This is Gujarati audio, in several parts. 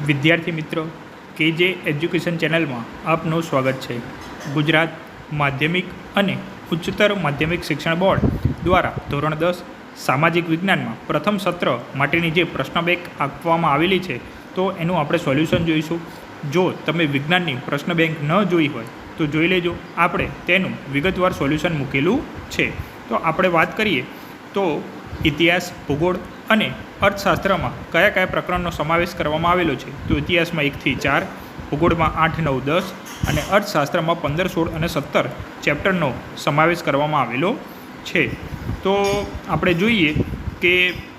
વિદ્યાર્થી મિત્રો, કેજે એજ્યુકેશન ચેનલમાં આપનું સ્વાગત છે. ગુજરાત માધ્યમિક અને ઉચ્ચતર માધ્યમિક શિક્ષણ બોર્ડ દ્વારા ધોરણ 10 સામાજિક વિજ્ઞાનમાં પ્રથમ સત્ર માટેની જે પ્રશ્ન બેંક આપવામાં આવેલી છે તો એનું આપણે સોલ્યુશન જોઈશું. જો તમે વિજ્ઞાનની પ્રશ્ન બેંક ન જોઈ હોય તો જોઈ લેજો, આપણે તેનું વિગતવાર સોલ્યુશન મૂકેલું છે. તો આપણે વાત કરીએ તો ઇતિહાસ, ભૂગોળ અને અર્થશાસ્ત્રમાં કયા કયા પ્રકરણનો સમાવેશ કરવામાં આવેલો છે. તો ઇતિહાસમાં 1 થી 4, ભૂગોળમાં 8, 9, 10 અને અર્થશાસ્ત્રમાં 15, 16 અને 17 ચેપ્ટરનો સમાવેશ કરવામાં આવેલો છે. તો આપણે જોઈએ કે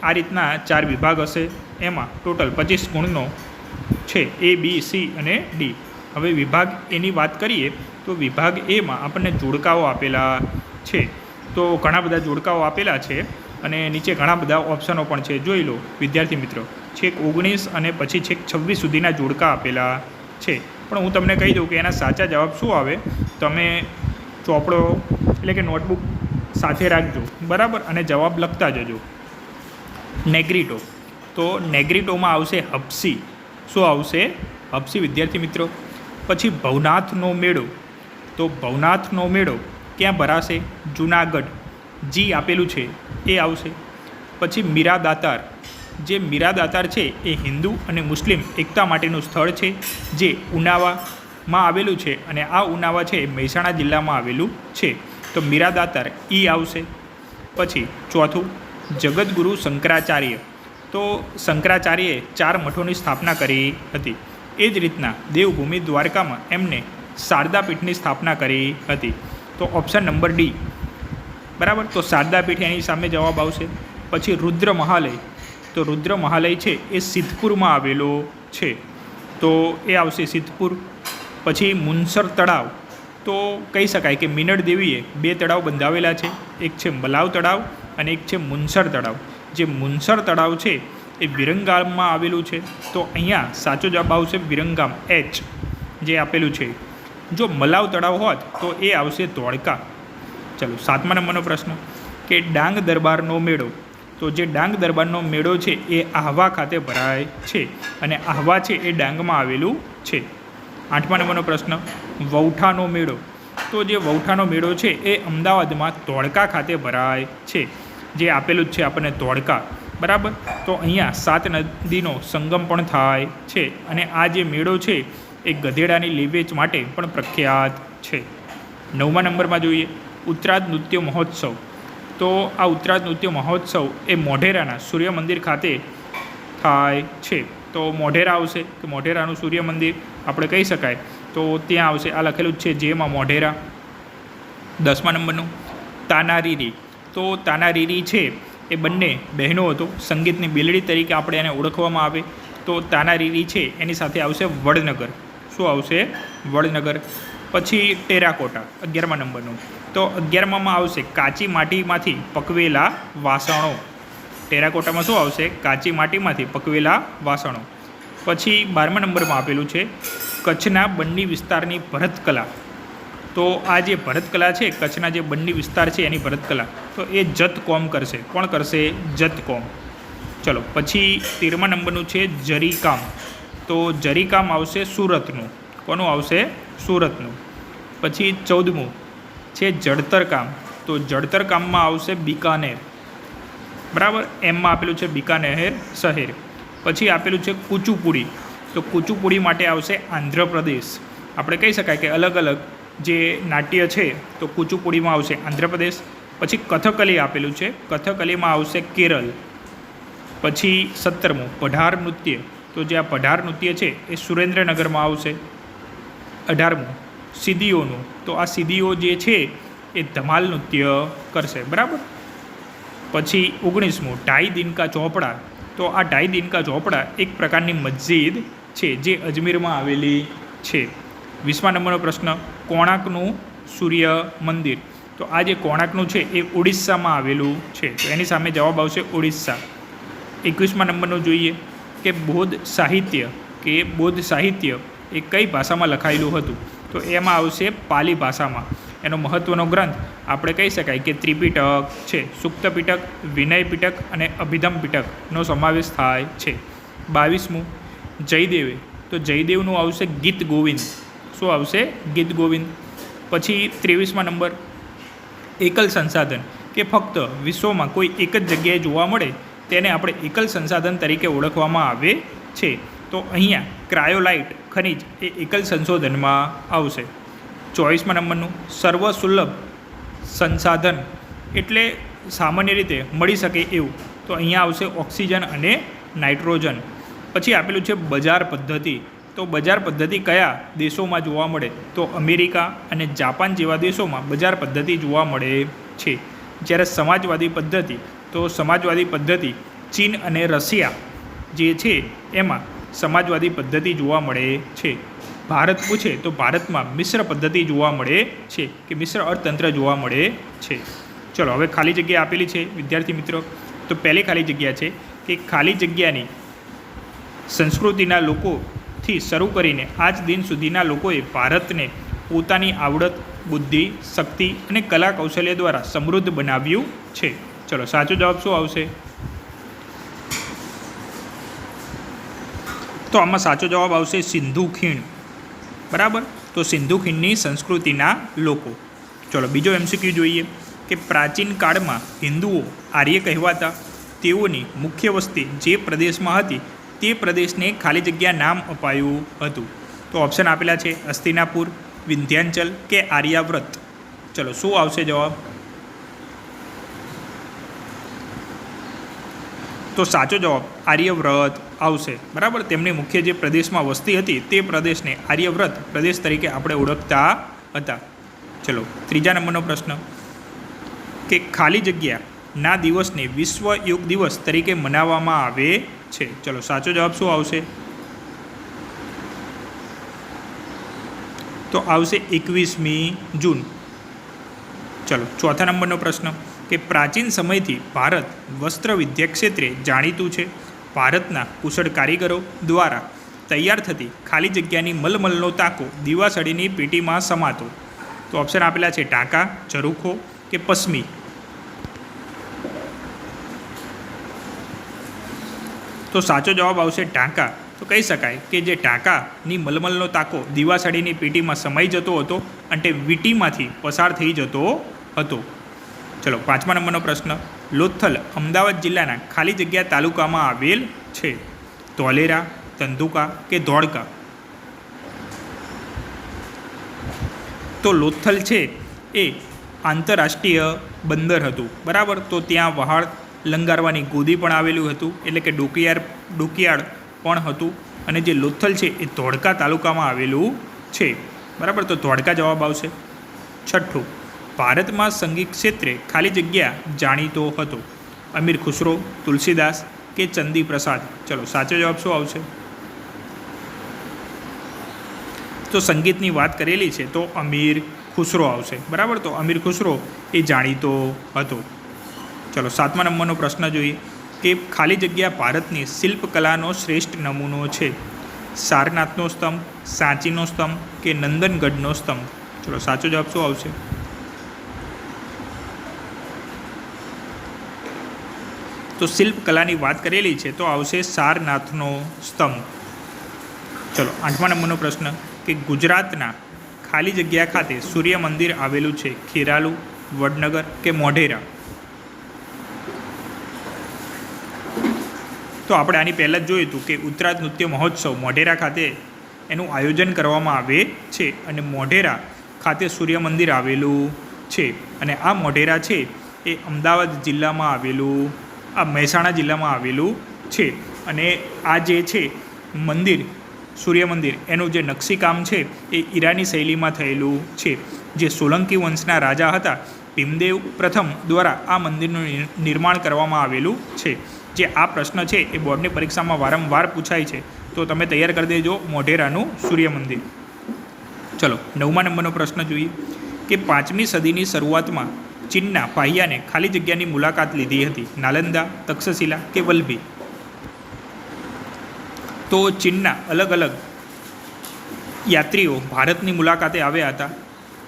આ રીતના 4 વિભાગ હશે, એમાં ટોટલ 25 ગુણનો છે, A, B, C અને D. હવે વિભાગ એની વાત કરીએ તો વિભાગ એમાં આપણને જોડકાઓ આપેલા છે. તો ઘણા બધા જોડકાઓ આપેલા છે અને નીચે ઘણા બધા ઓપ્શનો પણ છે. જોઈ લો વિદ્યાર્થી મિત્રો, છેક 19 અને પછી છેક 26 સુધીના જોડકા આપેલા છે. પણ હું તમને કહી દઉં કે એના સાચા જવાબ શું આવે. તમે ચોપડો એટલે કે નોટબુક સાથે રાખજો, બરાબર, અને જવાબ લખતા જજો. નેગ્રીટો, તો નેગ્રીટોમાં આવશે હપ્સી. શું આવશે? હપ્સી વિદ્યાર્થી મિત્રો. પછી ભવનાથનો મેળો, તો ભવનાથનો મેળો ક્યાં ભરાશે? જૂનાગઢ. જી આપેલું છે એ આવશે. પછી મીરા દાતાર, જે મીરા દાતાર છે એ હિન્દુ અને મુસ્લિમ એકતા માટેનું સ્થળ છે જે ઉનાવામાં આવેલું છે અને આ ઉનાવા છે એ મહેસાણા જિલ્લામાં આવેલું છે. તો મીરા દાતાર ઈ આવશે. પછી ચોથું જગતગુરુ શંકરાચાર્ય, તો શંકરાચાર્યએ 4 મઠોની સ્થાપના કરી હતી. એ જ રીતના દેવભૂમિ દ્વારકામાં એમને શારદાપીઠની સ્થાપના કરી હતી. તો ઓપ્શન નંબર ડી, બરાબર. તો શારદાપીઠ એની સામે જવાબ આવશે. પછી રુદ્ર મહાલય, તો રુદ્ર મહાલય છે એ સિદ્ધપુરમાં આવેલો છે, તો એ આવશે સિદ્ધપુર. પછી મુનસર તળાવ, તો કહી શકાય કે મીનળ દેવીએ 2 તળાવ બંધાવેલા છે, એક છે મલાવ તળાવ અને એક છે મુનસર તળાવ. જે મુનસર તળાવ છે એ વિરંગામમાં આવેલું છે, તો અહીંયા સાચો જવાબ આવશે વિરંગામ, H જે આપેલું છે. જો મલાવ તળાવ હોત તો એ આવશે ધોળકા. ચલો 7મા નંબરનો પ્રશ્ન કે ડાંગ દરબારનો મેળો, તો જે ડાંગ દરબારનો મેળો છે એ આહવા ખાતે ભરાય છે અને આહવા છે એ ડાંગમાં આવેલું છે. 8મા નંબરનો પ્રશ્ન વૌઠાનો મેળો, તો જે વૌઠાનો મેળો છે એ અમદાવાદમાં ધોળકા ખાતે ભરાય છે, જે આપેલું જ છે આપણને ધોળકા, બરાબર. તો અહીંયા 7 નદીનો સંગમ પણ થાય છે અને આ જે મેળો છે એ ગધેડાની લેવેચ માટે પણ પ્રખ્યાત છે. 9મા નંબરમાં જોઈએ ઉત્તરાદ નૃત્ય મહોત્સવ, તો આ ઉત્તરાદ નૃત્ય મહોત્સવ એ મોઢેરાના સૂર્ય મંદિર ખાતે થાય છે. તો મોઢેરા આવશે, કે મોઢેરાનું સૂર્ય મંદિર આપણે કહી શકાય, તો ત્યાં આવશે. આ લખેલું જ છે જેમાં મોઢેરા. 10મા નંબરનું તાનારીરી, તો તાનારીરી છે એ બંને બહેનો હતો, સંગીતની બેલડી તરીકે આપણે એને ઓળખવામાં આવે. તો તાનારીરી છે એની સાથે આવશે વડનગર. શું આવશે? વડનગર. પછી ટેરાકોટા 11મા નંબરનું, તો 11મામાં આવશે કાચી માટીમાંથી પકવેલા વાસણો. ટેરાકોટામાં શું આવશે? કાચી માટીમાંથી પકવેલા વાસણો. પછી 12મા નંબરમાં આપેલું છે કચ્છના બન્ની વિસ્તારની ભરતકલા, તો આ જે ભરતકલા છે કચ્છના જે બન્ની વિસ્તાર છે એની ભરતકલા, તો એ જત કોમ કરશે. કોણ કરશે? જત કોમ. ચલો પછી 13મા નંબરનું છે જરીકામ, તો જરીકામ આવશે સુરતનું. કોનું આવશે? સુરતનું. પછી 14મું છે જડતર કામ, તો જડતર કામમાં આવશે બિકાનેર, બરાબર. એમમાં આપેલું છે બિકાનેર શહેર. પછી આપેલું છે કુચુપુડી, તો કુચુપુડી માટે આવશે આંધ્રપ્રદેશ. આપણે કહી શકાય કે અલગ અલગ જે નાટ્ય છે તો કુચુપુડીમાં આવશે આંધ્રપ્રદેશ. પછી કથકલી આપેલું છે, કથકલીમાં આવશે કેરળ. પછી 17મું પઢાર નૃત્ય, તો જે આ પઢાર નૃત્ય છે એ સુરેન્દ્રનગરમાં આવશે. 18મું સીદીઓનું, તો આ સીદીઓ જે છે એ ધમાલ નૃત્ય કરશે, બરાબર. પછી 19મું ઢાઈ દિનકા ચોપડા, તો આ ઢાઈ દિનકા ચોપડા એક પ્રકારની મસ્જિદ છે જે અજમેરમાં આવેલી છે. 20મા નંબરનો પ્રશ્ન કોણાર્કનું સૂર્ય મંદિર, તો આ જે કોણાર્કનું છે એ ઓડિશામાં આવેલું છે, તો એની સામે જવાબ આવશે ઓડિશા. 21મા નંબરનું જોઈએ કે બૌદ્ધ સાહિત્ય એ કઈ ભાષામાં લખાયેલું હતું, તો એમાં આવશે પાલી ભાષામાં. એનો મહત્ત્વનો ગ્રંથ આપણે કહી શકાય કે ત્રિપિટક છે, સુક્ત પિટક, વિનય પિટક અને અભિધમ પિટકનો સમાવેશ થાય છે. 22મું જયદેવે, તો જયદેવનું આવશે ગીત ગોવિંદ. શું આવશે? ગીત ગોવિંદ. પછી 23મા નંબર, એકલ સંસાધન, કે ફક્ત વિશ્વમાં કોઈ એક જ જગ્યાએ જોવા મળે તેને આપણે એકલ સંસાધન તરીકે ઓળખવામાં આવે છે. તો અહીંયા ક્રાયોલાઇટ ખનિજ એ એકલ સંશોધનમાં આવશે. 24મા નંબરનું, સર્વસુલભ સંસાધન એટલે સામાન્ય રીતે મળી શકે એવું, તો અહીંયા આવશે ઓક્સિજન અને નાઇટ્રોજન. પછી આપેલું છે બજાર પદ્ધતિ, તો બજાર પદ્ધતિ કયા દેશોમાં જોવા મળે? તો અમેરિકા અને જાપાન જેવા દેશોમાં બજાર પદ્ધતિ જોવા મળે છે. જ્યારે સમાજવાદી પદ્ધતિ, તો સમાજવાદી પદ્ધતિ ચીન અને રશિયા જે છે એમાં સમાજવાદી પદ્ધતિ જોવા મળે છે. ભારત પૂછે તો ભારતમાં મિશ્ર પદ્ધતિ જોવા મળે છે, કે મિશ્ર અર્થતંત્ર જોવા મળે છે. ચલો હવે ખાલી જગ્યા આપેલી છે વિદ્યાર્થી મિત્રો. તો પહેલી ખાલી જગ્યા છે કે ખાલી જગ્યાની સંસ્કૃતિના લોકોથી શરૂ કરીને આજ દિન સુધીના લોકોએ ભારતને પોતાની આવડત, બુદ્ધિ, શક્તિ અને કલા કૌશલ્ય દ્વારા સમૃદ્ધ બનાવ્યું છે. ચલો સાચો જવાબ શું આવશે? તો આમાં સાચો જવાબ આવશે સિંધુ ખીણ. બરાબર, તો સિંધુ ખીણની સંસ્કૃતિના લોકો. ચલો બીજો MCQ જોઈએ કે પ્રાચીન કાળમાં હિન્દુઓ આર્ય કહેવાતા. તેઓની મુખ્ય વસ્તી જે પ્રદેશમાં હતી તે પ્રદેશને ખાલી જગ્યા નામ અપાયું હતું. તો ઓપ્શન આપેલા છે હસ્તિનાપુર, વિંધ્યાચલ કે આર્યાવ્રત. ચલો શું આવશે જવાબ? તો સાચો જવાબ આર્યવ્રત આવશે. બરાબર, તેમની મુખ્ય જે પ્રદેશમાં વસ્તી હતી તે પ્રદેશને આર્યવ્રત પ્રદેશ તરીકે આપણે ઓળખતા હતા. ચલો ત્રીજા નંબરનો પ્રશ્ન કે ખાલી જગ્યાના દિવસને વિશ્વ યોગ દિવસ તરીકે મનાવવામાં આવે છે. ચલો સાચો જવાબ શું આવશે? તો આવશે 21મી જૂન. ચલો ચોથા નંબરનો પ્રશ્ન કે પ્રાચીન સમયથી ભારત વસ્ત્ર વિદ્યા ક્ષેત્રે જાણીતું છે. ભારતના કુશળ કારીગરો દ્વારા તૈયાર થતી ખાલી જગ્યાની મલમલનો તાકો દીવાસળીની પેટીમાં સમાતો. તો ઓપ્શન આપેલા છે ટાંકા, ઝરૂખો કે પશ્મી. તો સાચો જવાબ આવશે ટાંકા. તો કહી શકાય કે જે ટાંકાની મલમલનો તાકો દીવાસળીની પેટીમાં સમાઈ જતો હતો અને વીંટીમાંથી પસાર થઈ જતો હતો. ચલો પાંચમા નંબરનો પ્રશ્ન, લોથલ અમદાવાદ જિલ્લાના ખાલી જગ્યા તાલુકામાં આવેલ છે. ધોલેરા, ધંધુકા કે ધોળકા. તો લોથલ છે એ આંતરરાષ્ટ્રીય બંદર હતું. બરાબર, તો ત્યાં વહાણ લંગારવાની ગોદી પણ આવેલું હતું, એટલે કે ડોકિયાળ પણ હતું. અને જે લોથલ છે એ ધોળકા તાલુકામાં આવેલું છે. બરાબર, તો ધોળકા જવાબ આવશે. છઠ્ઠું, ભારતમાં સંગીત ક્ષેત્રે ખાલી જગ્યા જાણીતો હતો. અમીર ખુસરો, તુલસીદાસ કે ચંદી પ્રસાદ. ચલો સાચો જવાબ શું આવશે? તો સંગીતની વાત કરેલી છે તો અમીર ખુસરો આવશે. બરાબર, તો અમીર ખુસરો એ જાણીતો હતો. ચલો સાતમા નંબરનો પ્રશ્ન જોઈએ કે ખાલી જગ્યા ભારતની શિલ્પકલાનો શ્રેષ્ઠ નમૂનો છે. સારનાથનો સ્તંભ, સાંચીનો સ્તંભ કે નંદનગઢનો સ્તંભ. ચલો સાચો જવાબ શું આવશે? તો શિલ્પકલાની વાત કરેલી છે તો આવશે સારનાથનો સ્તંભ. ચલો આઠમા નંબરનો પ્રશ્ન કે ગુજરાતના ખાલી જગ્યા ખાતે સૂર્ય મંદિર આવેલું છે. ખેરાલુ, વડનગર કે મોઢેરા. તો આપણે આની પહેલાં જ જોયું હતું કે ઉત્તરાજ નૃત્ય મહોત્સવ મોઢેરા ખાતે એનું આયોજન કરવામાં આવે છે અને મોઢેરા ખાતે સૂર્ય મંદિર આવેલું છે. અને આ મોઢેરા છે એ અમદાવાદ જિલ્લામાં આવેલું, આ મહેસાણા જિલ્લામાં આવેલું છે. અને આ જે છે મંદિર, સૂર્ય મંદિર, એનું જે નકશીકામ છે એ ઈરાની શૈલીમાં થયેલું છે. જે સોલંકી વંશના રાજા હતા ભીમદેવ પ્રથમ દ્વારા આ મંદિરનું નિર્માણ કરવામાં આવેલું છે. જે આ પ્રશ્ન છે એ બોર્ડની પરીક્ષામાં વારંવાર પૂછાય છે, તો તમે તૈયાર કરી દેજો મોઢેરાનું સૂર્ય મંદિર. ચલો નવમા નંબરનો પ્રશ્ન જોઈએ કે 5મી સદીની શરૂઆતમાં ચીનના પાહિયાને ખાલી જગ્યાની મુલાકાત લીધી હતી. નાલંદા, તક્ષશિલા કે વલ્લભી. તો ચીનના અલગ અલગ યાત્રીઓ ભારતની મુલાકાતે આવ્યા હતા.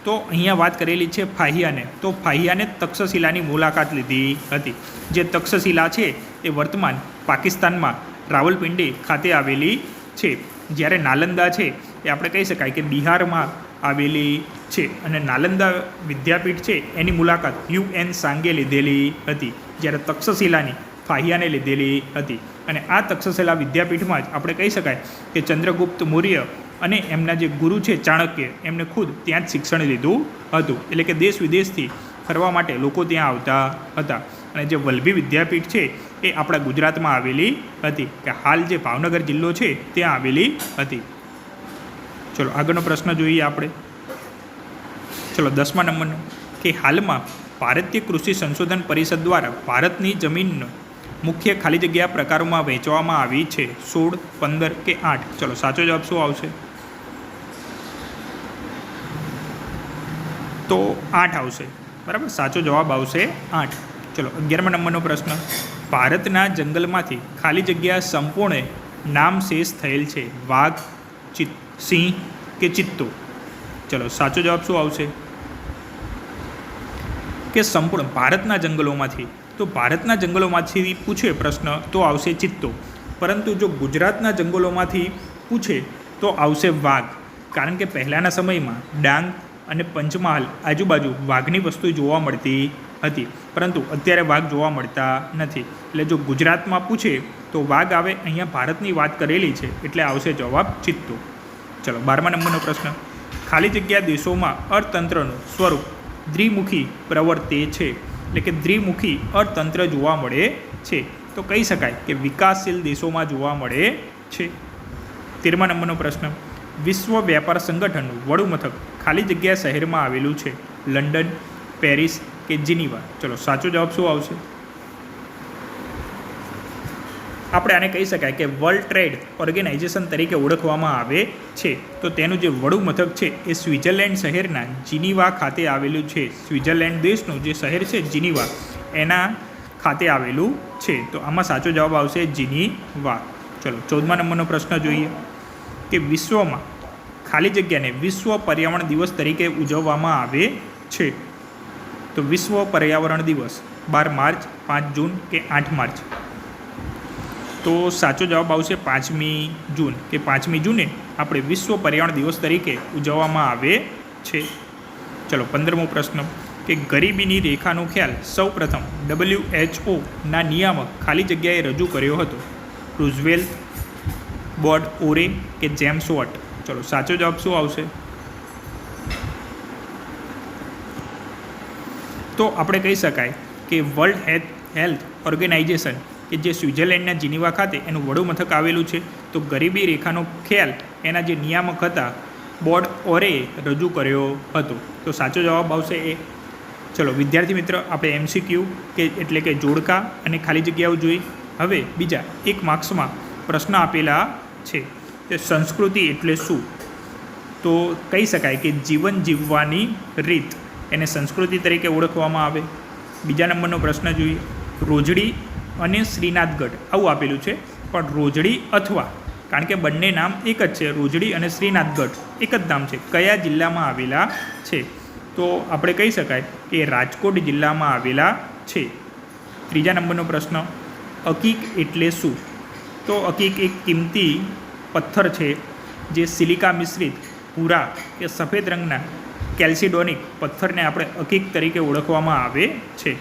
તો અહીંયા વાત કરેલી છે ફાહિયાને. તો ફાહિયાને તક્ષશિલાની મુલાકાત લીધી હતી. જે તક્ષશિલા છે એ વર્તમાન પાકિસ્તાનમાં રાવલપિંડી ખાતે આવેલી છે. જ્યારે નાલંદા છે એ આપણે કહી શકાય કે બિહારમાં આવેલી છે અને નાલંદા વિદ્યાપીઠ છે એની મુલાકાત UN સાંગે લીધેલી હતી, જ્યારે તક્ષશિલાની ફાહિયાને લીધેલી હતી. અને આ તક્ષશિલા વિદ્યાપીઠમાં જ આપણે કહી શકાય કે ચંદ્રગુપ્ત મૌર્ય અને એમના જે ગુરુ છે ચાણક્ય એમને ખુદ ત્યાં જ શિક્ષણ લીધું હતું. એટલે કે દેશ વિદેશથી ફરવા માટે લોકો ત્યાં આવતા હતા. અને જે વલ્લભી વિદ્યાપીઠ છે એ આપણા ગુજરાતમાં આવેલી હતી, કે હાલ જે ભાવનગર જિલ્લો છે ત્યાં આવેલી હતી. ચલો આગળનો પ્રશ્ન જોઈએ આપણે. ચલો 10મા નંબરનો, કે હાલમાં ભારતીય કૃષિ સંશોધન પરિષદ દ્વારા ભારતની જમીનનો મુખ્ય ખાલી જગ્યા પ્રકારોમાં વહેંચવામાં આવી છે 16, 15 કે 8. ચલો સાચો જવાબ શું આવશે? તો 8 આવશે. બરાબર, સાચો જવાબ આવશે 8. ચલો 11મા નંબરનો પ્રશ્ન, ભારતના જંગલમાંથી ખાલી જગ્યા સંપૂર્ણ નામ શેષ થયેલ છે વાઘ, સિંહ કે ચિત્તો. ચલો સાચો જવાબ શું આવશે? કે સંપૂર્ણ ભારતના જંગલોમાંથી. તો ભારતના જંગલોમાંથી પૂછે પ્રશ્ન તો આવશે ચિત્તો, પરંતુ જો ગુજરાતના જંગલોમાંથી પૂછે તો આવશે વાઘ. કારણ કે પહેલાંના સમયમાં ડાંગ અને પંચમહાલ આજુબાજુ વાઘની વસ્તુ જોવા મળતી હતી, પરંતુ અત્યારે વાઘ જોવા મળતા નથી. એટલે જો ગુજરાતમાં પૂછે તો વાઘ આવે. અહીંયા ભારતની વાત કરેલી છે એટલે આવશે જવાબ ચિત્તો. ચલો 12મા નંબરનો પ્રશ્ન, ખાલી જગ્યા દેશોમાં અર્થતંત્રનું સ્વરૂપ દ્વિમુખી પ્રવર્તે છે. એટલે કે દ્વિમુખી અર્થતંત્ર જોવા મળે છે. તો કહી શકાય કે વિકાસશીલ દેશોમાં જોવા મળે છે. 13મા નંબરનો પ્રશ્ન, વિશ્વ વ્યાપાર સંગઠનનું વડું મથક ખાલી જગ્યા શહેરમાં આવેલું છે લંડન, પેરિસ કે જીનીવા. ચલો સાચો જવાબ શું આવશે? આપણે આને કહી શકાય કે વર્લ્ડ ટ્રેડ ઓર્ગેનાઇઝેશન તરીકે ઓળખવામાં આવે છે. તો તેનું જે વડું મથક છે એ સ્વિટ્ઝરલેન્ડ શહેરના જીનીવા ખાતે આવેલું છે. સ્વિટ્ઝરલેન્ડ દેશનું જે શહેર છે જીનીવા એના ખાતે આવેલું છે. તો આમાં સાચો જવાબ આવશે જીનીવા. ચલો 14મા નંબરનો પ્રશ્ન જોઈએ, કે વિશ્વમાં ખાલી જગ્યાને વિશ્વ પર્યાવરણ દિવસ તરીકે ઉજવવામાં આવે છે. તો વિશ્વ પર્યાવરણ દિવસ 12 માર્ચ, 5 જૂન કે 8 માર્ચ. તો સાચો જવાબ આવશે 5મી જૂન, કે 5મી જૂને આપણે વિશ્વ પર્યાવરણ દિવસ તરીકે ઉજવવામાં આવે છે. ચલો 15મો પ્રશ્ન, કે ગરીબીની રેખાનો ખ્યાલ સૌપ્રથમ WHO ના નિયામક ખાલી જગ્યાએ રજૂ કર્યો હતો રૂઝવેલ્ટ, બોર્ડ ઓરે કે જેમ્સ વોટ. ચલો સાચો જવાબ શું આવશે? તો આપણે કહી શકાય કે વર્લ્ડ હેલ્થ ઓર્ગેનાઇઝેશન કે જે સ્વિટ્ઝરલેન્ડના જીનીવા ખાતે એનું વડું મથક આવેલું છે. તો ગરીબી રેખાનો ખ્યાલ એના જે નિયામક હતા બોર્ડ ઓરેએ રજૂ કર્યો હતો. તો સાચો જવાબ આવશે એ. ચલો વિદ્યાર્થી મિત્ર, આપણે MCQ કે એટલે કે જોડકા અને ખાલી જગ્યાઓ જોઈ. હવે બીજા 1 માર્ક્સમાં પ્રશ્ન આપેલા છે કે સંસ્કૃતિ એટલે શું? તો કહી શકાય કે જીવન જીવવાની રીત એને સંસ્કૃતિ તરીકે ઓળખવામાં આવે. બીજા નંબરનો પ્રશ્ન જોઈએ, રોજડી અને શ્રીનાથગઢ આવું આપેલું છે, પણ રોજડી અથવા, કારણ કે બંને નામ એક જ છે, રોજડી અને શ્રીનાથગઢ એક જ નામ છે, કયા જિલ્લામાં આવેલા છે? તો આપણે કહી શકાય કે રાજકોટ જિલ્લામાં આવેલા છે. ત્રીજા નંબરનો પ્રશ્ન, અકીક એટલે શું? તો અકીક એક કિંમતી પથ્થર છે જે સિલિકા મિશ્રિત ભૂરા કે સફેદ રંગના કેલ્સિડોનિક પથ્થરને આપણે અકીક તરીકે ઓળખવામાં આવે છે.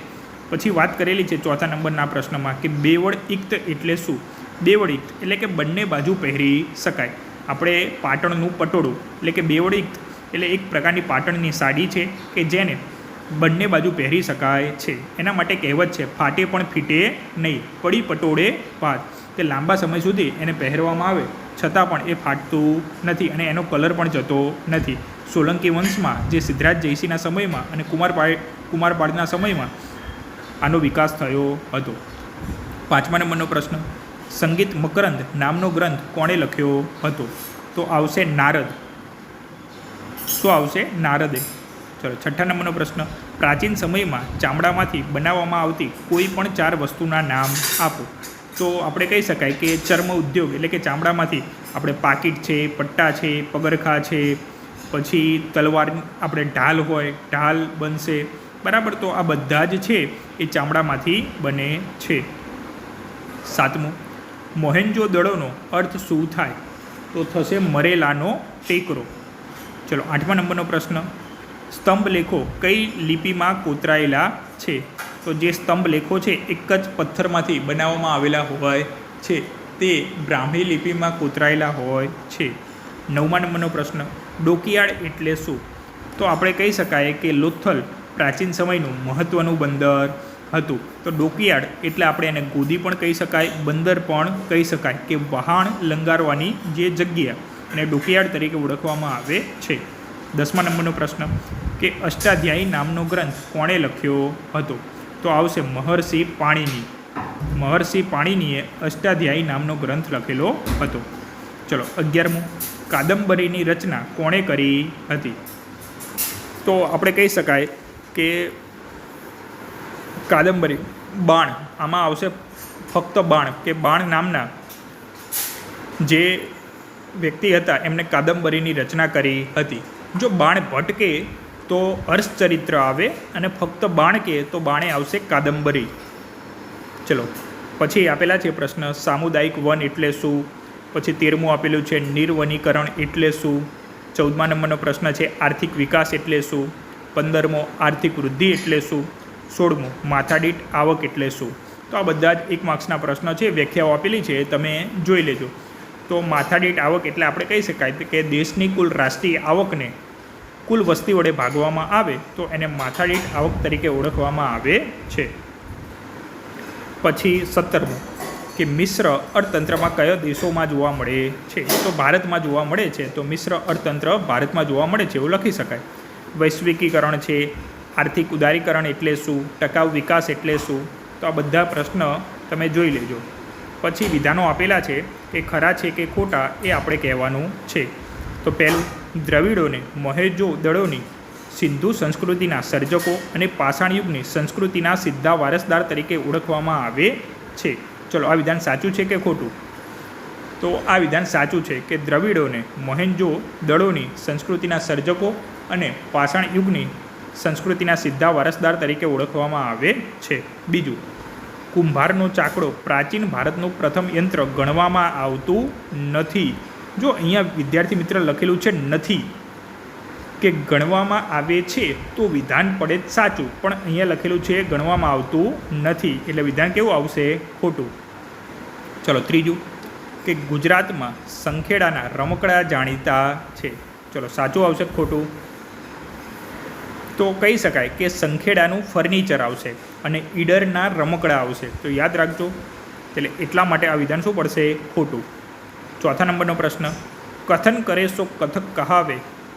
પછી વાત કરેલી છે ચોથા નંબરના પ્રશ્નમાં કે બેવડ ઇક્ત એટલે શું? બેવડ ઇક્ત એટલે કે બંને બાજુ પહેરી શકાય. આપણે પાટણનું પટોળું એટલે કે બેવડ ઇક્ત એટલે એક પ્રકારની પાટણની સાડી છે કે જેને બંને બાજુ પહેરી શકાય છે. એના માટે કહેવત છે, ફાટે પણ ફીટે નહીં, પડી પટોળે ભાત. કે લાંબા સમય સુધી એને પહેરવામાં આવે છતાં પણ એ ફાટતું નથી અને એનો કલર પણ જતો નથી. સોલંકી વંશમાં જે સિદ્ધરાજ જયસિંહના સમયમાં અને કુમારપાળના સમયમાં આનો વિકાસ થયો હતો. 5મા નંબરનો પ્રશ્ન, સંગીત મકરંદ નામનો ગ્રંથ કોણે લખ્યો હતો? તો આવશે નારદ. શું આવશે? નારદે. ચલો 6ઠ્ઠા નંબરનો પ્રશ્ન, પ્રાચીન સમયમાં ચામડામાંથી બનાવવામાં આવતી કોઈ પણ 4 વસ્તુના નામ આપો. તો આપણે કહી શકાય કે ચર્મ ઉદ્યોગ એટલે કે ચામડામાંથી આપણે પાકીટ છે, પટ્ટા છે, પગરખા છે, પછી તલવાર આપણે ઢાલ હોય ઢાલ બનશે. બરાબર, તો આ બધા જ છે એ ચામડામાંથી બને છે. 7મું, મોહેન્જો દડોનો અર્થ શું થાય? તો થશે મરેલાનો ટેકરો. ચલો 8મા નંબરનો પ્રશ્ન, સ્તંભ લેખો કઈ લિપિમાં કોતરાયેલા છે? તો જે સ્તંભ લેખો છે એક જ પથ્થરમાંથી બનાવવામાં આવેલા હોય છે, તે બ્રાહ્મી લિપિમાં કોતરાયેલા હોય છે. 9મા નંબરનો પ્રશ્ન, ડોકિયાર્ડ એટલે શું? તો આપણે કહી શકાય કે લોથલ પ્રાચીન સમયનું મહત્ત્વનું બંદર હતું. તો ડોકિયાર્ડ એટલે આપણે એને ગોદી પણ કહી શકાય, બંદર પણ કહી શકાય, કે વહાણ લંગારવાની જે જગ્યા અને ડોકિયાર્ડ તરીકે ઓળખવામાં આવે છે. 10મા નંબરનો પ્રશ્ન, કે અષ્ટાધ્યાયી નામનો ગ્રંથ કોણે લખ્યો હતો? તો આવશે મહર્ષિ પાણિની. મહર્ષિ પાણિનીએ અષ્ટાધ્યાયી નામનો ગ્રંથ લખેલો હતો. ચલો 11મું, કાદંબરીની રચના કોણે કરી હતી? તો આપણે કહી શકાય કે કાદંબરી બાણ, આમાં આવશે ફક્ત બાણ, કે બાણ નામના જે વ્યક્તિ હતા એમને કાદંબરીની રચના કરી હતી. જો બાણ ભટકે તો હર્ષચરિત્ર આવે અને ફક્ત બાણ કે તો બાણે આવશે કાદંબરી. ચલો પછી આપેલા છે પ્રશ્ન, સામુદાયિક વન એટલે શું? પછી 13મું આપેલું છે નિર્વનીકરણ એટલે શું? 14મા નંબરનો પ્રશ્ન છે આર્થિક વિકાસ એટલે શું? 15મો આર્થિક વૃદ્ધિ એટલે શું? 16મું માથાદીઠ આવક એટલે શું? તો આ બધા જ 1 માર્ક્સના પ્રશ્નો છે, વ્યાખ્યાઓ આપેલી છે, તમે જોઈ લેજો. તો માથાદીઠ આવક એટલે આપણે કહી શકાય કે દેશની કુલ રાષ્ટ્રીય આવકને કુલ વસ્તી વડે ભાગવામાં આવે તો એને માથાદીઠ આવક તરીકે ઓળખવામાં આવે છે. પછી 17મું, કે મિશ્ર અર્થતંત્રમાં કયા દેશોમાં જોવા મળે છે? તો ભારતમાં જોવા મળે છે. તો મિશ્ર અર્થતંત્ર ભારતમાં જોવા મળે છે એવું લખી શકાય. વૈશ્વિકીકરણ છે, આર્થિક ઉદારીકરણ એટલે શું? ટકાઉ વિકાસ એટલે શું? તો આ બધા પ્રશ્ન તમે જોઈ લેજો. પછી વિધાનો આપેલા છે કે ખરા છે કે ખોટા એ આપણે કહેવાનું છે. તો પહેલું, દ્રવિડોને મોહેજો દડોની સિંધુ સંસ્કૃતિના સર્જકો અને પાષાણ યુગની સંસ્કૃતિના સીધા વારસદાર તરીકે ઓળખવામાં આવે છે. ચલો આ વિધાન સાચું છે કે ખોટું? તો આ વિધાન સાચું છે કે દ્રવિડોને મોહેન્જો દડોની સંસ્કૃતિના સર્જકો અને પાષાણ યુગની સંસ્કૃતિના સીધા વારસદાર તરીકે ઓળખવામાં આવે છે. બીજું, કુંભારનો ચાકડો પ્રાચીન ભારતનું પ્રથમ યંત્ર ગણવામાં આવતું નથી. જો અહીંયા વિદ્યાર્થી મિત્ર લખેલું છે નથી, કે ગણવામાં આવે છે તો વિધાન પડે જ સાચું, પણ અહીંયા લખેલું છે ગણવામાં આવતું નથી, એટલે વિધાન કેવું આવશે? ખોટું. ચલો ત્રીજું, કે ગુજરાતમાં સંખેડાના રમકડા જાણીતા છે. ચલો સાચું આવશે ખોટું? તો કહી શકાય કે સંખેડાનું ફર્નિચર આવશે અને ઈડરના રમકડા આવશે. તો યાદ રાખજો, એટલે એટલા માટે આ વિધાન શું પડશે? ખોટું. 4થા નંબરનો પ્રશ્ન, કથન કરે સો કથક કહાવે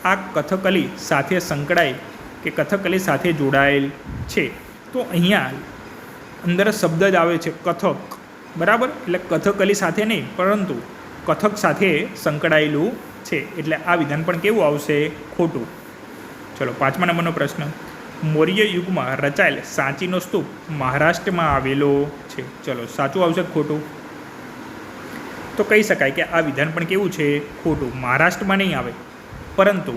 આ કથકલી સાથે સંકળાય કે કથકલી સાથે જોડાયેલ છે? તો અહીંયા અંદર શબ્દ જ આવે છે કથક, બરાબર? એટલે કથકલી સાથે નહીં પરંતુ કથક સાથે સંકળાયેલું છે, એટલે આ વિધાન પણ કેવું આવશે? ખોટું. ચલો 5મા નંબરનો પ્રશ્ન, મૌર્ય યુગમાં રચાયેલ સાંચીનો સ્તૂપ મહારાષ્ટ્રમાં આવેલો છે. ચલો સાચું આવશે ખોટું? તો કહી શકાય કે આ વિધાન પણ કેવું છે? ખોટું. મહારાષ્ટ્રમાં નહીં આવે, પરંતુ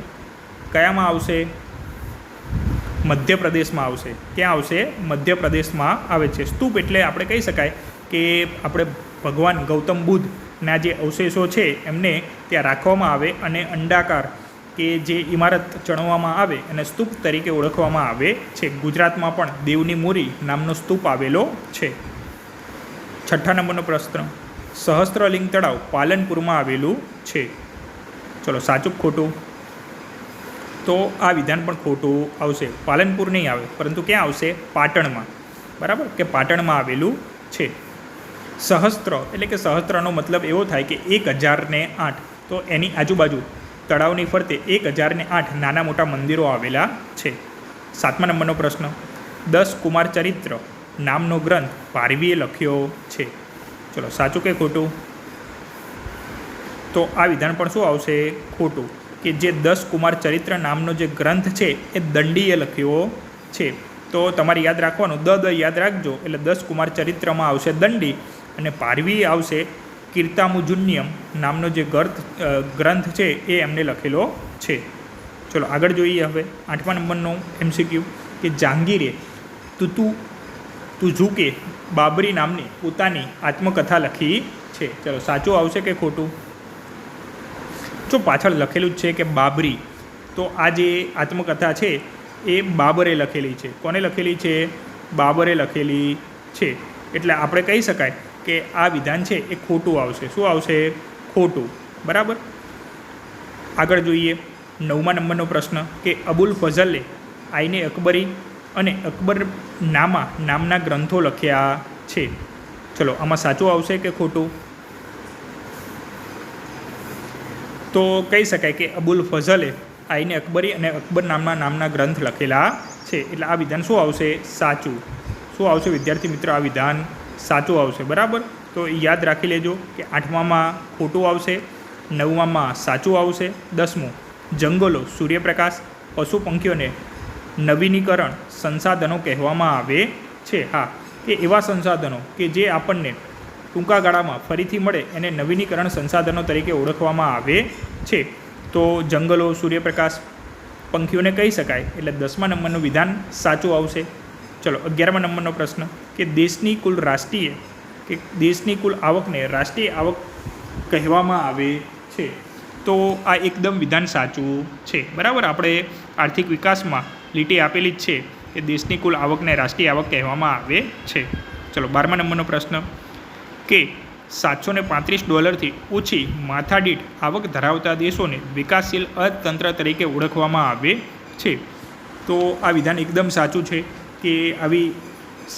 કયામાં આવશે? મધ્યપ્રદેશમાં આવશે. ક્યાં આવશે? મધ્યપ્રદેશમાં આવે છે. સ્તૂપ એટલે આપણે કહી શકાય કે આપણે ભગવાન ગૌતમ બુદ્ધના જે અવશેષો છે એમને ત્યાં રાખવામાં આવે અને અંડાકાર કે જે ઇમારત ચણવામાં આવે અને સ્તૂપ તરીકે ઓળખવામાં આવે છે. ગુજરાતમાં પણ દેવની મોરી નામનો સ્તૂપ આવેલો છે. 6થા નંબરનો પ્રશ્ન, સહસ્ત્રલિંગ તળાવ પાલનપુરમાં આવેલું છે. ચલો સાચું ખોટું? તો આ વિધાન પણ ખોટું આવશે. પાલનપુર નહીં આવે, પરંતુ ક્યાં આવશે? પાટણમાં, બરાબર? કે પાટણમાં આવેલું છે. સહસ્ત્ર એટલે કે સહસ્ત્રનો મતલબ એવો થાય કે 1008. તો એની આજુબાજુ તળાવની ફરતે 1008 નાના મોટા મંદિરો આવેલા છે. 7મા નંબરનો પ્રશ્ન, 10 કુમાર ચરિત્ર નામનો ગ્રંથ ભારવીએ લખ્યો છે. ચલો સાચું કે ખોટું? તો આ વિધાન પણ શું આવશે? ખોટું. કે જે 10 કુમાર ચરિત્ર નામનો જે ગ્રંથ છે એ દંડીએ લખ્યો છે. તો તમારે યાદ રાખવાનું, યાદ રાખજો, એટલે 10 કુમાર ચરિત્રમાં આવશે દંડી અને ભારવીએ આવશે કીર્તામુજુન્યમ નામનો જે ગ્રંથ છે એ એમને લખેલો છે. ચલો આગળ જોઈએ હવે 8મા નંબરનો MCQ, કે જહાંગીરે તુઝુકે બાબરી નામની પોતાની આત્મકથા લખી છે. ચલો સાચું આવશે કે ખોટું? જો પાછળ લખેલું જ છે કે બાબરી, તો આ જે આત્મકથા છે એ બાબરે લખેલી છે. કોને લખેલી છે? બાબરે લખેલી છે. એટલે આપણે કહી શકાય કે આ વિધાન છે એ ખોટું આવશે. શું આવશે? ખોટું. બરાબર. આગળ જોઈએ 9મા નંબરનો પ્રશ્ન કે અબુલ ફઝલે આઈને અકબરી અને અકબરનામા નામના ગ્રંથો લખ્યા છે. ચલો આમાં સાચું આવશે કે ખોટું? તો કહી શકાય કે અબુલ ફઝલે આઈને અકબરી અને અકબરનામા નામના ગ્રંથ લખેલા છે. એટલે આ વિધાન શું આવશે? સાચું. શું આવશે વિદ્યાર્થી મિત્રો? આ વિધાન સાચું આવશે. બરાબર. તો યાદ રાખી લેજો કે 8મામાં ખોટું આવશે, 9મામાં સાચું આવશે. 10મું જંગલો, સૂર્યપ્રકાશ, પશુ પંખીઓને નવીનીકરણ સંસાધનો કહેવામાં આવે છે. હા, કે એવા સંસાધનો કે જે આપણને ટૂંકા ગાળામાં ફરીથી મળે એને નવીનીકરણ સંસાધનો તરીકે ઓળખવામાં આવે છે. તો જંગલો, સૂર્યપ્રકાશ, પંખીઓને કહી શકાય. એટલે 10મા નંબરનું વિધાન સાચું આવશે. ચલો 11મા નંબરનો પ્રશ્ન કે દેશની કુલ આવકને રાષ્ટ્રીય આવક કહેવામાં આવે છે. તો આ એકદમ વિધાન સાચું છે. બરાબર. આપણે આર્થિક વિકાસમાં લીટી આપેલી જ છે કે દેશની કુલ આવકને રાષ્ટ્રીય આવક કહેવામાં આવે છે. ચલો 12મા નંબરનો પ્રશ્ન કે $735 ઓછી માથાદીઠ આવક ધરાવતા દેશોને વિકાસશીલ અર્થતંત્ર તરીકે ઓળખવામાં આવે છે. તો આ વિધાન એકદમ સાચું છે કે આવી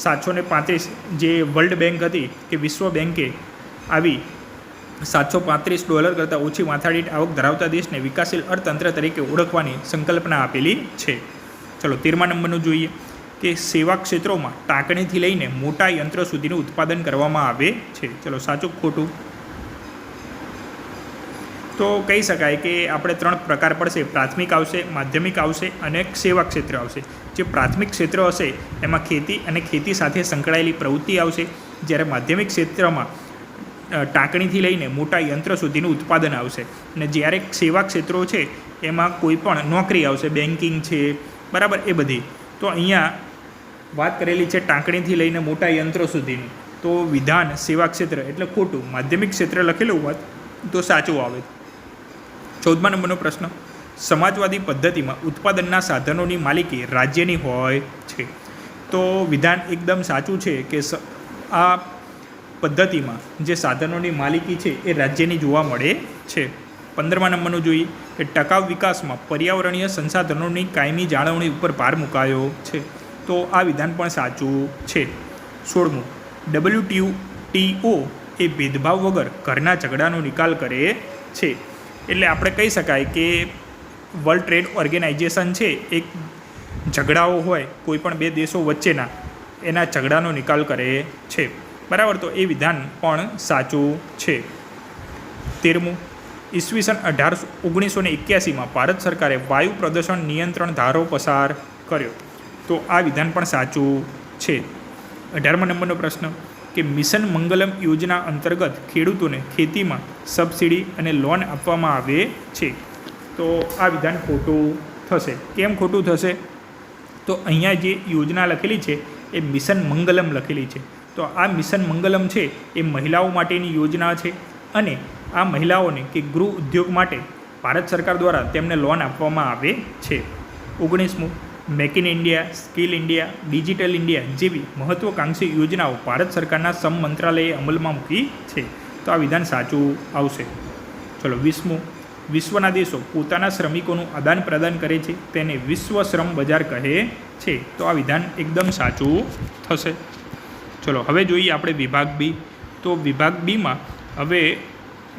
735 જે વર્લ્ડ બેંક હતી કે વિશ્વ બેંકે આવી $735 કરતાં ઓછી માથાદીઠ આવક ધરાવતા દેશને વિકાસશીલ અર્થતંત્ર તરીકે ઓળખવાની સંકલ્પના આપેલી છે. ચલો 13મા નંબરનું જોઈએ કે સેવા ક્ષેત્રોમાં ટાંકણીથી લઈને મોટા યંત્રો સુધીનું ઉત્પાદન કરવામાં આવે છે. ચલો સાચું ખોટું? તો કહી શકાય કે આપણે 3 પ્રકાર પડશે. પ્રાથમિક આવશે, માધ્યમિક આવશે અને સેવા ક્ષેત્ર આવશે. જે પ્રાથમિક ક્ષેત્ર હશે એમાં ખેતી અને ખેતી સાથે સંકળાયેલી પ્રવૃત્તિ આવશે, જ્યારે માધ્યમિક ક્ષેત્રમાં ટાંકણીથી લઈને મોટા યંત્ર સુધીનું ઉત્પાદન આવશે. અને જ્યારે સેવા ક્ષેત્રો છે એમાં કોઈ પણ નોકરી આવશે, બેન્કિંગ છે, બરાબર, એ બધી. તો અહીંયા વાત કરેલી છે ટાંકણીથી લઈને મોટા યંત્રો સુધીનું. તો વિધાન સેવા ક્ષેત્ર એટલે ખોટું. માધ્યમિક ક્ષેત્ર લખેલું હોત તો સાચું આવે. 14મા નંબરનો પ્રશ્ન સમાજવાદી પદ્ધતિમાં ઉત્પાદનના સાધનોની માલિકી રાજ્યની હોય છે. તો વિધાન એકદમ સાચું છે કે આ પદ્ધતિમાં જે સાધનોની માલિકી છે એ રાજ્યની જોવા મળે છે. 15મા નંબરનું જોઈએ કે ટકાઉ વિકાસમાં પર્યાવરણીય સંસાધનોની કાયમી જાળવણી ઉપર ભાર મુકાયો છે. તો આ વિધાન પણ સાચું છે. 16મું WTO એ ભેદભાવ વગર ઘરના ઝઘડાનો નિકાલ કરે છે. એટલે આપણે કહી શકાય કે વર્લ્ડ ટ્રેડ ઓર્ગેનાઇઝેશન છે એક ઝઘડાઓ હોય કોઈ પણ 2 દેશો વચ્ચેના એના ઝઘડાનો નિકાલ કરે છે. બરાબર. તો એ વિધાન પણ સાચું છે. 13મું ઈસવીસન 1981માં ભારત સરકારે વાયુ પ્રદૂષણ નિયંત્રણ ધારો પસાર કર્યો. તો આ વિધાન પણ સાચું છે. 18મા નંબરનો પ્રશ્ન કે મિશન મંગલમ યોજના અંતર્ગત ખેડૂતોને ખેતીમાં સબસિડી અને લોન આપવામાં આવે છે. તો આ વિધાન ખોટું થશે. કેમ ખોટું થશે? તો અહીંયા જે યોજના લખેલી છે એ મિશન મંગલમ લખેલી છે. તો આ મિશન મંગલમ છે એ મહિલાઓ માટેની યોજના છે અને આ મહિલાઓને કે ગૃહ ઉદ્યોગ માટે ભારત સરકાર દ્વારા તેમને લોન આપવામાં આવે છે. 19મું make in India, skill India, digital India જેવી મહત્વાકાંક્ષી યોજનાઓ ભારત સરકારના શ્રમ મંત્રાલયે અમલમાં મૂકી છે. તો આ વિધાન સાચું આવશે. ચલો 20મું વિશ્વના દેશો પોતાના શ્રમિકોનું આદાન પ્રદાન કરે છે તેને વિશ્વ શ્રમ બજાર કહે છે. તો આ વિધાન એકદમ સાચું થશે. ચલો હવે જોઈએ આપણે વિભાગ બી. તો વિભાગ બીમાં હવે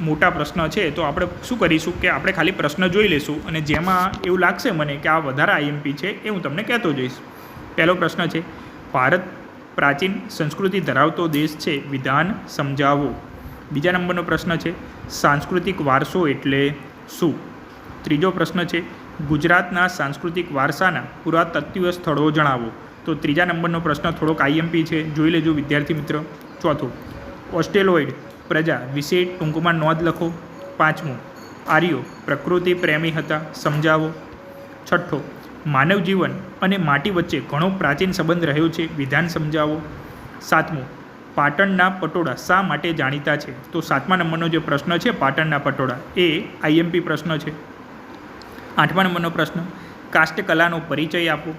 મોટા પ્રશ્ન છે. તો આપણે શું કરીશું કે આપણે ખાલી પ્રશ્ન જોઈ લઈશું અને જેમાં એવું લાગશે મને કે આ વધારે આઈએમપી છે એ હું તમને કહેતો જઈશ. પહેલો પ્રશ્ન છે ભારત પ્રાચીન સંસ્કૃતિ ધરાવતો દેશ છે, વિધાન સમજાવો. બીજા નંબરનો પ્રશ્ન છે સાંસ્કૃતિક વારસો એટલે શું. ત્રીજો પ્રશ્ન છે ગુજરાતના સાંસ્કૃતિક વારસાના પુરાતત્વીય સ્થળો જણાવો. તો ત્રીજા નંબરનો પ્રશ્ન થોડોક આઈએમપી છે, જોઈ લેજો વિદ્યાર્થી મિત્ર. ચોથું ઓસ્ટ્રેલોઇડ પ્રજા વિશે ટૂંકમાં નોંધ લખો. 5મું આર્યો પ્રકૃતિ પ્રેમી હતા, સમજાવો. 6થો માનવ જીવન અને માટી વચ્ચે ઘણો પ્રાચીન સંબંધ રહ્યો છે, વિધાન સમજાવો. 7મું પાટણના પટોળા શા માટે જાણીતા છે? તો 7મા નંબરનો જે પ્રશ્ન છે પાટણના પટોળા એ આઈએમપી પ્રશ્ન છે. 8મા નંબરનો પ્રશ્ન કાષ્ઠ કલાનો પરિચય આપો.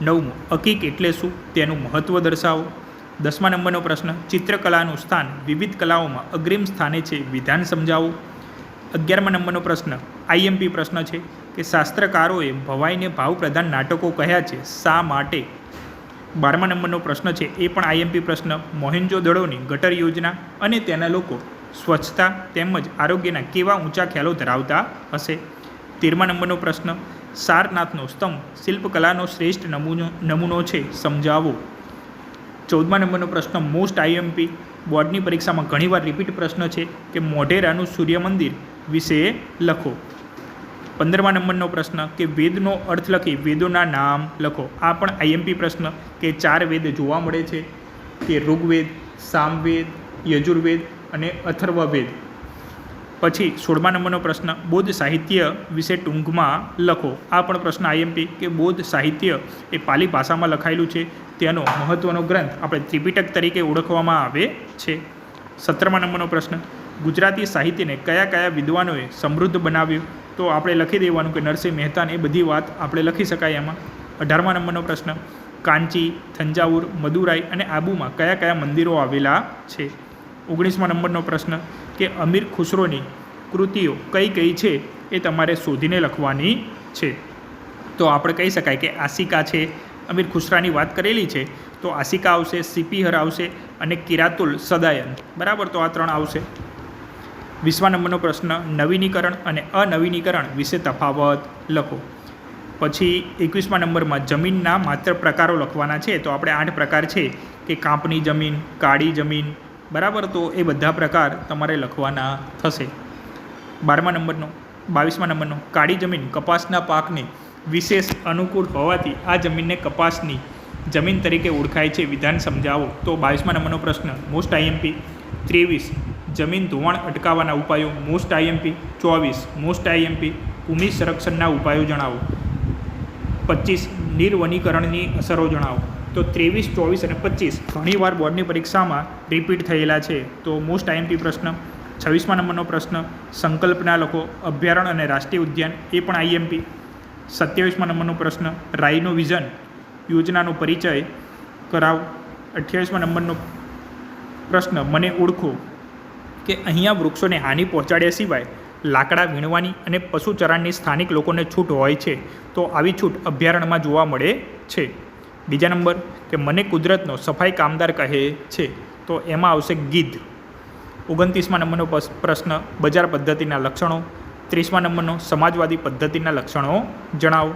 9મો અકીક એટલે શું? તેનું મહત્ત્વ દર્શાવો. 10મા નંબરનો પ્રશ્ન ચિત્રકલાનું સ્થાન વિવિધ કલાઓમાં અગ્રીમ સ્થાને છે, વિધાન સમજાવો. 11મા નંબરનો પ્રશ્ન આઈએમપી પ્રશ્ન છે કે શાસ્ત્રકારોએ ભવાઈને ભાવપ્રધાન નાટકો કહ્યા છે, શા માટે? 12મા નંબરનો પ્રશ્ન છે એ પણ આઈએમપી પ્રશ્ન મોહેન્જો-દડોની ગટર યોજના અને તેના લોકો સ્વચ્છતા તેમજ આરોગ્યના કેવા ઊંચા ખ્યાલો ધરાવતા હશે? 13મા નંબરનો પ્રશ્ન સારનાથનો સ્તંભ શિલ્પકલાનો શ્રેષ્ઠ નમૂનો છે, સમજાવો. 14મા નંબરનો પ્રશ્ન મોસ્ટ આઈએમપી બોર્ડની પરીક્ષામાં ઘણીવાર રિપીટ પ્રશ્ન છે કે મોઢેરાનું સૂર્ય મંદિર વિશે લખો. 15મા નંબરનો પ્રશ્ન કે વેદનો અર્થ લખી વેદોના નામ લખો. આ પણ આઈએમપી પ્રશ્ન કે 4 વેદ જોવા મળે છે કે ઋગ્વેદ, સામવેદ, યજુર્વેદ અને અથર્વવેદ. પછી 16મા નંબરનો પ્રશ્ન બૌદ્ધ સાહિત્ય વિશે ટૂંકમાં લખો. આ પણ પ્રશ્ન આઈએમપી કે બૌદ્ધ સાહિત્ય એ પાલી ભાષામાં લખાયેલું છે, તેનો મહત્ત્વનો ગ્રંથ આપણે ત્રિપિટક તરીકે ઓળખવામાં આવે છે. 17મા નંબરનો પ્રશ્ન ગુજરાતી સાહિત્યને કયા કયા વિદ્વાનોએ સમૃદ્ધ બનાવ્યું? તો આપણે લખી દેવાનું કે નરસિંહ મહેતાને એ બધી વાત આપણે લખી શકાય એમાં. 18મા નંબરનો પ્રશ્ન કાંચી, થંજાવુર, મદુરાઈ અને આબુમાં કયા કયા મંદિરો આવેલા છે? 19મા નંબરનો પ્રશ્ન કે અમીર ખુસરોની કૃતિઓ કઈ કઈ છે એ તમારે શોધીને લખવાની છે. તો આપણે કહી શકાય કે આશિકા છે, અમીર ખુસરાની વાત કરેલી છે તો આશિકા આવશે, સિપિહર આવશે અને કિરાતુલ સદાયન. બરાબર, તો આ 3 આવશે. 20મા નંબરનો પ્રશ્ન નવીનીકરણ અને અનવીનીકરણ વિશે તફાવત લખો. પછી 21મા નંબરમાં જમીનના માત્ર પ્રકારો લખવાના છે. તો આપણે 8 પ્રકાર છે કે કાંપની જમીન, કાળી જમીન, બરાબર, તો એ બધા પ્રકાર તમારે લખવાના થશે. 22મા નંબરનો કાળી જમીન કપાસના પાકને વિશેષ અનુકૂળ હોવાથી આ જમીનને કપાસની જમીન તરીકે ઓળખાય છે, વિધાન સમજાવો. તો 22મા નંબરનો પ્રશ્ન મોસ્ટ આઈએમપી. 23 જમીન ધોવાણ અટકાવવાના ઉપાયો, મોસ્ટ આઈએમપી. 24 મોસ્ટ આઈએમપી ભૂમિ સંરક્ષણના ઉપાયો જણાવો. 25 નિર્વનીકરણની અસરો જણાવો. તો 23, 24 અને 25 ઘણીવાર બોર્ડની પરીક્ષામાં રિપીટ થયેલા છે, તો મોસ્ટ આઈએમપી પ્રશ્ન. 26મા નંબરનો પ્રશ્ન સંકલ્પના લખો. અભયારણ્ય અને રાષ્ટ્રીય ઉદ્યાન એ પણ આઈએમપી. 27મા નંબરનો પ્રશ્ન રાઈનો વિઝન યોજનાનો પરિચય કરાવ. 28મા નંબરનો પ્રશ્ન મને ઓળખો કે અહીંયા વૃક્ષોને હાનિ પહોંચાડ્યા સિવાય લાકડા વીણવાની અને પશુ ચરાણની સ્થાનિક લોકોને છૂટ હોય છે, તો આવી છૂટ અભયારણ્યમાં જોવા મળે છે. બીજા નંબર કે મને કુદરતનો સફાઈ કામદાર કહે છે, તો એમાં આવશે ગીધ. 29મા નંબરનો પ્રશ્ન બજાર પદ્ધતિના લક્ષણો. 30મા નંબરનો સમાજવાદી પદ્ધતિના લક્ષણો જણાવો.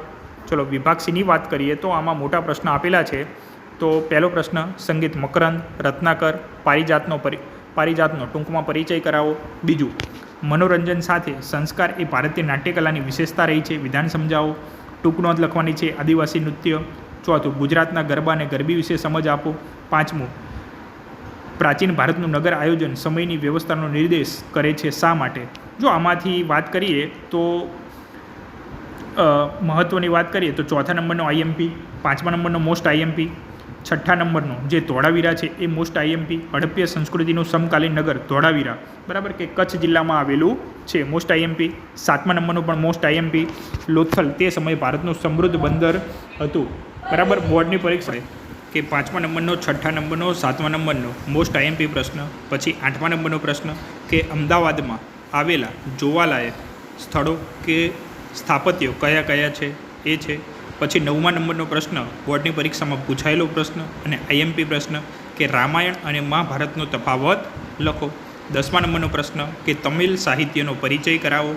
ચલો વિભાગ સીની વાત કરીએ તો આમાં મોટા પ્રશ્ન આપેલા છે. તો પહેલો પ્રશ્ન સંગીત મકરંદ, રત્નાકર, પારિજાતનો ટૂંકમાં પરિચય કરાવો. બીજું મનોરંજન સાથે સંસ્કાર એ ભારતીય નાટ્યકલાની વિશેષતા રહી છે, વિધાન સમજાવો. ટૂંક નોંધ લખવાની છે, આદિવાસી નૃત્ય. ચોથું ગુજરાતના ગરબા અને ગરબી વિશે સમજ આપો. 5મું પ્રાચીન ભારતનું નગર આયોજન સમયની વ્યવસ્થાનો નિર્દેશ કરે છે, શા માટે? જો આમાંથી વાત કરીએ તો મહત્ત્વની વાત કરીએ તો 4થા નંબરનો આઈએમપી, 5મા નંબરનો મોસ્ટ આઈએમપી, 6ઠ્ઠા નંબરનો જે ધોળાવીરા છે એ મોસ્ટ આઈએમપી. હડપ્પીય સંસ્કૃતિનું સમકાલીન નગર ધોળાવીરા, બરાબર, કે કચ્છ જિલ્લામાં આવેલું છે, મોસ્ટ આઈએમપી. 7મા નંબરનો પણ મોસ્ટ આઈએમપી લોથલ તે સમયે ભારતનું સમૃદ્ધ બંદર હતું, બરાબર. બોર્ડની પરીક્ષા કે 5મા નંબરનો, 6ઠ્ઠા નંબરનો, 7મા નંબરનો મોસ્ટ આઈએમપી પ્રશ્ન. પછી 8મા નંબરનો પ્રશ્ન કે અમદાવાદમાં આવેલા જોવાલાયક સ્થળો કે સ્થાપત્યો કયા કયા છે એ છે. પછી 9મા નંબરનો પ્રશ્ન બોર્ડની પરીક્ષામાં પૂછાયેલો પ્રશ્ન અને આઈએમપી પ્રશ્ન કે રામાયણ અને મહાભારતનો તફાવત લખો. 10મા નંબરનો પ્રશ્ન કે તમિલ સાહિત્યનો પરિચય કરાવો.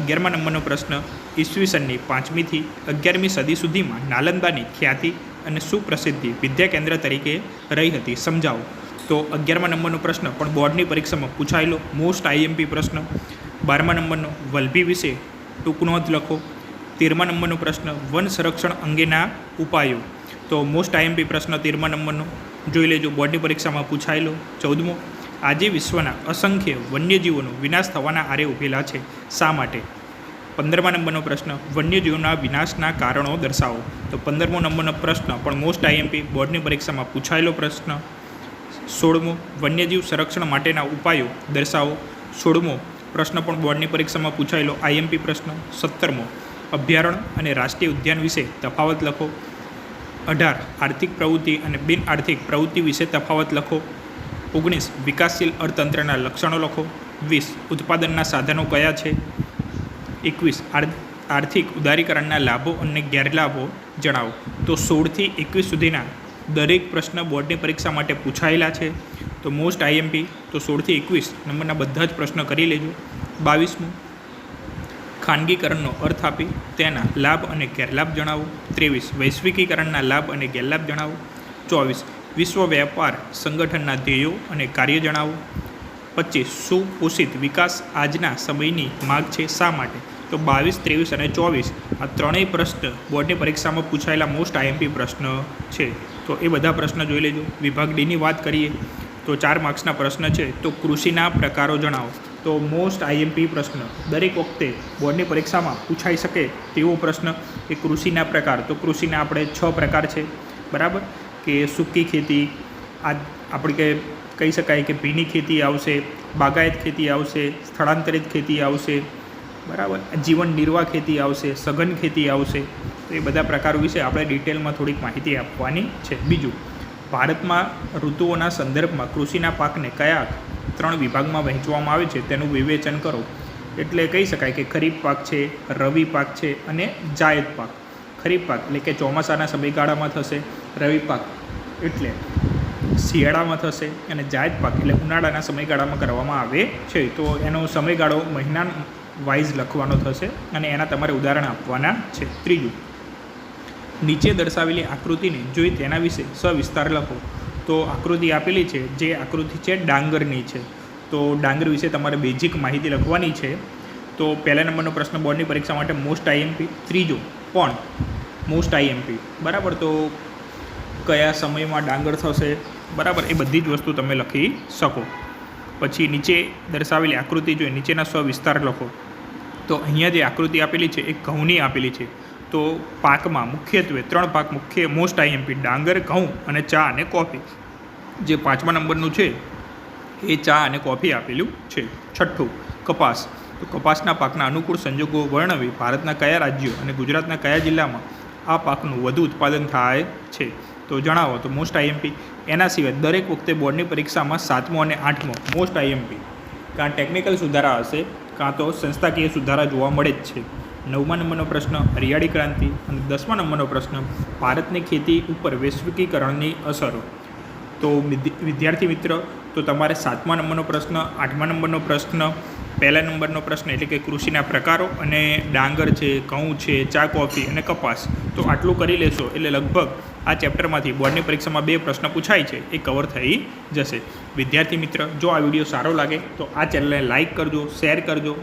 11મા નંબરનો પ્રશ્ન ઈસવીસનની 5મી થી 11મી સદી સુધીમાં નાલંદાની ખ્યાતિ અને સુપ્રસિદ્ધિ વિદ્યા કેન્દ્ર તરીકે રહી હતી, સમજાવો. તો 11મા નંબરનો પ્રશ્ન પણ બોર્ડની પરીક્ષામાં પૂછાયેલો મોસ્ટ આઈએમપી પ્રશ્ન. 12મા નંબરનો વલભી વિશે ટૂંક નોંધ લખો. 13મા નંબરનો પ્રશ્ન વન સંરક્ષણ અંગેના ઉપાયો. તો મોસ્ટ આઈએમપી પ્રશ્ન 13મા નંબરનો જોઈ લેજો, બોર્ડની પરીક્ષામાં પૂછાયેલો. 14મો આજે વિશ્વના અસંખ્ય વન્યજીવોનો વિનાશ થવાના આરે ઉભેલા છે, શા માટે? 15મા નંબરનો પ્રશ્ન વન્યજીવોના વિનાશના કારણો દર્શાવો. તો 15મો નંબરનો પ્રશ્ન પણ મોસ્ટ આઈએમપી બોર્ડની પરીક્ષામાં પૂછાયેલો પ્રશ્ન. 16મો વન્યજીવ સંરક્ષણ માટેના ઉપાયો દર્શાવો. 16મો પ્રશ્ન પણ બોર્ડની પરીક્ષામાં પૂછાયેલો આઈએમપી પ્રશ્ન. 17મો અભયારણ્ય અને રાષ્ટ્રીય ઉદ્યાન વિશે તફાવત લખો. 18 આર્થિક પ્રવૃત્તિ અને બિન આર્થિક પ્રવૃત્તિ વિશે તફાવત લખો. 19 વિકાસશીલ અર્થતંત્રના લક્ષણો લખો. 20 ઉત્પાદનના સાધનો કયા છે. 21 આર્થિક ઉદારીકરણના લાભો અને ગેરલાભો જણાવો. તો 16થી 21 સુધીના દરેક પ્રશ્ન બોર્ડની પરીક્ષા માટે પૂછાયેલા છે. તો મોસ્ટ આઈએમપી તો 16થી 21 નંબરના બધા જ પ્રશ્નો કરી લેજો. 22મું ખાનગીકરણનો અર્થ આપી તેના લાભ અને ગેરલાભ જણાવો. 23 વૈશ્વિકીકરણના લાભ અને ગેરલાભ જણાવો. 24 વિશ્વ વ્યાપાર સંગઠનના ધ્યેયો અને કાર્ય જણાવો. 25 સુપોષિત વિકાસ આજના સમયની માગ છે, શા માટે. તો 22, 23 અને 24 આ ત્રણેય પ્રશ્ન બોર્ડની પરીક્ષામાં પૂછાયેલા મોસ્ટ આઈએમપી પ્રશ્ન છે. તો એ બધા પ્રશ્ન જોઈ લેજો. વિભાગ ડીની વાત કરીએ તો 4 માર્ક્સના પ્રશ્ન છે. તો કૃષિના પ્રકારો જણાવો. તો મોસ્ટ આઈએમપી પ્રશ્ન દરેક વખતે બોર્ડની પરીક્ષામાં પૂછાઈ શકે તેવો પ્રશ્ન કે કૃષિના પ્રકાર. તો કૃષિના આપણે 6 પ્રકાર છે, બરાબર. કે સૂકી ખેતી, આ આપણે કે કહી શકાય કે ભીની ખેતી આવશે, બાગાયત ખેતી આવશે, સ્થળાંતરિત ખેતી આવશે, બરાબર. જીવન નિર્વાહ ખેતી આવશે, સઘન ખેતી આવશે. તો એ બધા પ્રકારો વિશે આપણે ડિટેલમાં થોડીક માહિતી આપવાની છે. બીજું, ભારતમાં ઋતુઓના સંદર્ભમાં કૃષિના પાકને કયા 3 વિભાગમાં વહેંચવામાં આવે છે તેનું વિવેચન કરો. એટલે કહી શકાય કે ખરીફ પાક છે, રવિ પાક છે અને જાયદ પાક. ખરીફ પાક એટલે કે ચોમાસાના સમયગાળામાં થશે, રવિ પાક એટલે શિયાળામાં થશે અને જાયદ પાક એટલે ઉનાળાના સમયગાળામાં કરવામાં આવે છે. તો એનો સમયગાળો મહિના વાઇઝ લખવાનો થશે અને એના તમારે ઉદાહરણ આપવાના છે. ત્રીજું, નીચે દર્શાવેલી આકૃતિને જોઈ તેના વિશે સવિસ્તાર લખો. તો આકૃતિ આપેલી છે, જે આકૃતિ છે ડાંગરની છે. તો ડાંગર વિશે તમારે બેઝિક માહિતી લખવાની છે. તો પહેલા નંબરનો પ્રશ્ન બોર્ડની પરીક્ષા માટે મોસ્ટ આઈએમપી. ત્રીજો પણ મોસ્ટ આઈએમપી, બરાબર. તો કયા સમયમાં ડાંગર થશે, બરાબર, એ બધી જ વસ્તુ તમે લખી શકો. પછી નીચે દર્શાવેલી આકૃતિ જોઈ નીચેના સવિસ્તાર લખો. તો અહીંયા જે આકૃતિ આપેલી છે એ ઘઉંની આપેલી છે. તો પાકમાં મુખ્યત્વે 3 પાક મુખ્ય મોસ્ટ આઈએમપી ડાંગર, ઘઉં અને ચા અને કોફી. જે 5મા નંબરનું છે એ ચા અને કોફી આપેલું છે. છઠ્ઠું, કપાસ. તો કપાસના પાકના અનુકૂળ સંજોગો વર્ણવી ભારતના કયા રાજ્યો અને ગુજરાતના કયા જિલ્લામાં આ પાકનું વધુ ઉત્પાદન થાય છે. તો જણાવો. તો મોસ્ટ આઈએમપી. એના સિવાય દરેક વખતે બોર્ડની પરીક્ષામાં 7મો અને 8મો મોસ્ટ આઈએમપી કાં ટેકનિકલ સુધારા હશે કાં તો સંસ્થાકીય સુધારા જોવા મળે જ છે. 9મા નંબરનો પ્રશ્ન હરિયાળી ક્રાંતિ અને 10મા નંબરનો પ્રશ્ન ભારતની ખેતી ઉપર વૈશ્વિકીકરણની અસરો. તો વિદ્યાર્થી મિત્ર, તો તમારે 7મા નંબરનો પ્રશ્ન, 8મા નંબરનો પ્રશ્ન, પહેલા નંબરનો પ્રશ્ન એટલે કે કૃષિના પ્રકારો અને ડાંગર છે, ઘઉં છે, ચા, કોફી અને કપાસ. તો આટલું કરી લેશો એટલે લગભગ આ ચેપ્ટરમાંથી બોર્ડની પરીક્ષામાં 2 પ્રશ્ન પૂછાય છે એ કવર થઈ જશે. વિદ્યાર્થી મિત્ર, જો આ વિડીયો સારો લાગે તો આ ચેનલને લાઇક કરજો, શેર કરજો,